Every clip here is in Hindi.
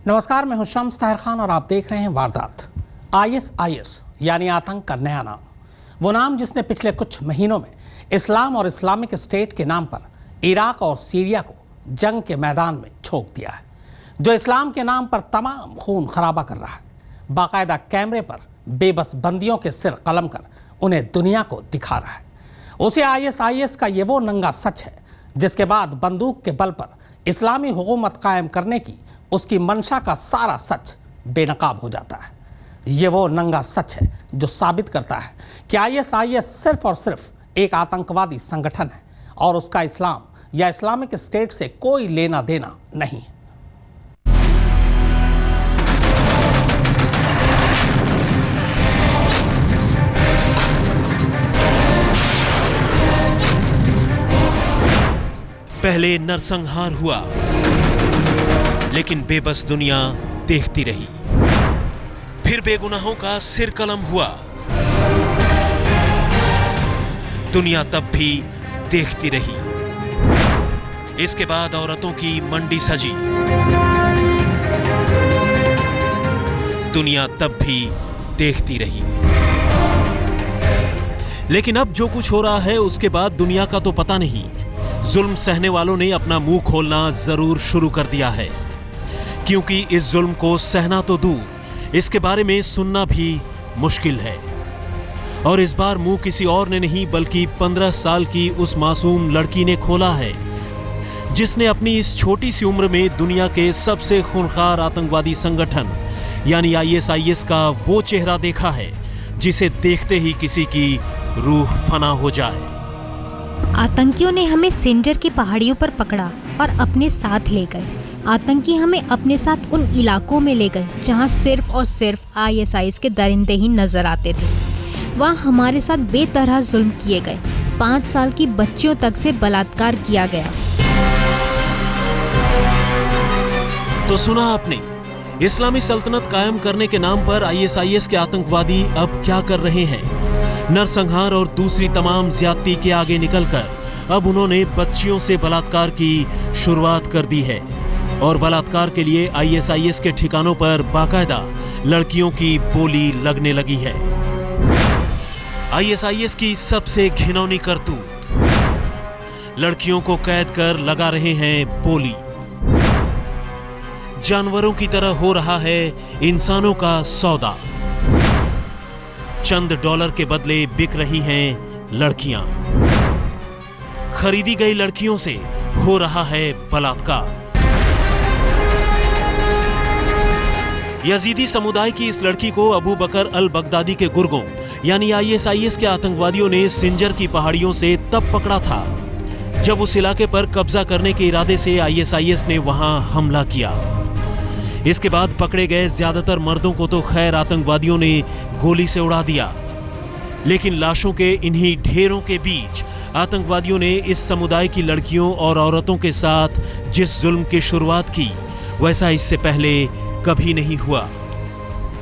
नमस्कार, मैं हूं शम्स ताहिर खान और आप देख रहे हैं वारदात। ISIS यानी आतंक का नया नाम, वो नाम जिसने पिछले कुछ महीनों में इस्लाम और इस्लामिक स्टेट के नाम पर इराक और सीरिया को जंग के मैदान में झोंक दिया है, जो इस्लाम के नाम पर तमाम खून खराबा कर रहा है, बाकायदा कैमरे पर बेबस बंदियों के सिर कलम कर उन्हें दुनिया को दिखा रहा है। उसे ISIS का ये वो नंगा सच है जिसके बाद बंदूक के बल पर इस्लामी हुकूमत कायम करने की उसकी मंशा का सारा सच बेनकाब हो जाता है। ये वो नंगा सच है जो साबित करता है कि ISIS सिर्फ और सिर्फ एक आतंकवादी संगठन है और उसका इस्लाम या इस्लामिक स्टेट से कोई लेना देना नहीं है। पहले नरसंहार हुआ, लेकिन बेबस दुनिया देखती रही। फिर बेगुनाहों का सिर कलम हुआ, दुनिया तब भी देखती रही। इसके बाद औरतों की मंडी सजी, दुनिया तब भी देखती रही। लेकिन अब जो कुछ हो रहा है उसके बाद दुनिया का तो पता नहीं। जुल्म सहने वालों ने अपना मुंह खोलना जरूर शुरू कर दिया है, क्योंकि इस जुल्म को सहना तो दूर, इसके बारे में सुनना भी मुश्किल है। और इस बार मुंह किसी और ने नहीं बल्कि 15 साल की उस मासूम लड़की ने खोला है, जिसने अपनी इस छोटी सी उम्र में दुनिया के सबसे खूंखार आतंकवादी संगठन यानी ISIS का वो चेहरा देखा है जिसे देखते ही किसी की रूह फना हो जाए। आतंकियों ने हमें सिंजर की पहाड़ियों पर पकड़ा और अपने साथ ले गए। आतंकी हमें अपने साथ उन इलाकों में ले गए जहां सिर्फ और सिर्फ ISIS के दरिंदे ही नजर आते थे। वहां हमारे साथ बेतरह जुल्म किए गए। 5 साल की बच्चियों तक से बलात्कार किया गया। तो सुना आपने, इस्लामी सल्तनत कायम करने के नाम पर ISIS के आतंकवादी अब क्या कर रहे हैं। नरसंहार और दूसरी तमाम ज्यादती के आगे निकलकर अब उन्होंने बच्चियों से बलात्कार की शुरुआत कर दी है और बलात्कार के लिए ISIS के ठिकानों पर बाकायदा लड़कियों की बोली लगने लगी है। ISIS की सबसे घिनौनी करतूत, लड़कियों को कैद कर लगा रहे हैं बोली। जानवरों की तरह हो रहा है इंसानों का सौदा। चंद डॉलर के बदले बिक रही हैं लड़कियां। खरीदी गई लड़कियों से हो रहा है बलात्कार। यजीदी समुदाय की इस लड़की को अबू बकर अल बगदादी के गुर्गों यानी ISIS के आतंकवादियों ने सिंजर की पहाड़ियों से तब पकड़ा था जब उस इलाके पर कब्जा करने के इरादे से ISIS ने वहां हमला किया। इसके बाद पकड़े गए ज्यादातर मर्दों को तो खैर आतंकवादियों ने गोली से उड़ा दिया, लेकिन लाशों के इन्हीं ढेरों के बीच आतंकवादियों ने इस समुदाय की लड़कियों और औरतों के साथ जिस जुल्म की शुरुआत की वैसा इससे पहले कभी नहीं हुआ।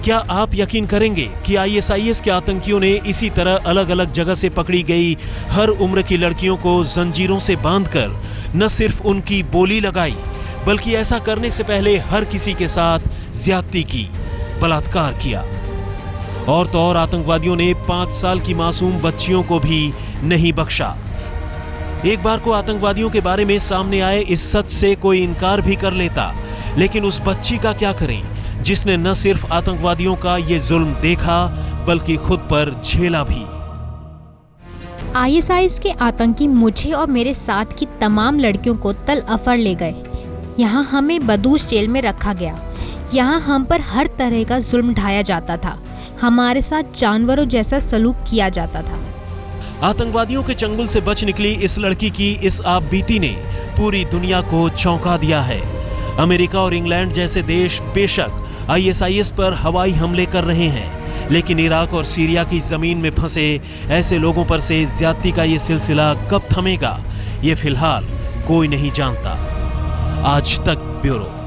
क्या आप यकीन करेंगे कि ISIS के आतंकियों ने इसी तरह अलग अलग जगह से पकड़ी गई हर उम्र की लड़कियों को जंजीरों से बांधकर न सिर्फ उनकी बोली लगाई बल्कि ऐसा करने से पहले हर किसी के साथ ज्यादती की, बलात्कार किया। और तो और आतंकवादियों ने 5 साल की मासूम बच्चियों को भी नहीं बख्शा। एक बार को आतंकवादियों के बारे में सामने आए इस सच से कोई इनकार भी कर लेता, लेकिन उस बच्ची का क्या करें जिसने न सिर्फ आतंकवादियों का ये जुल्म देखा बल्कि खुद पर झेला भी। ISIS के आतंकी मुझे और मेरे साथ की तमाम लड़कियों को तल अफर ले गए। यहाँ हमें बदूश जेल में रखा गया। यहाँ हम पर हर तरह का जुल्म ढाया जाता था। हमारे साथ जानवरों जैसा सलूक किया जाता था। आतंकवादियों के चंगुल से बच निकली इस लड़की की इस आपबीती ने पूरी दुनिया को चौंका दिया है। अमेरिका और इंग्लैंड जैसे देश बेशक ISIS पर हवाई हमले कर रहे हैं, लेकिन इराक और सीरिया की जमीन में फंसे ऐसे लोगों पर से ज्यादती का ये सिलसिला कब थमेगा, ये फिलहाल कोई नहीं जानता। आज तक ब्यूरो।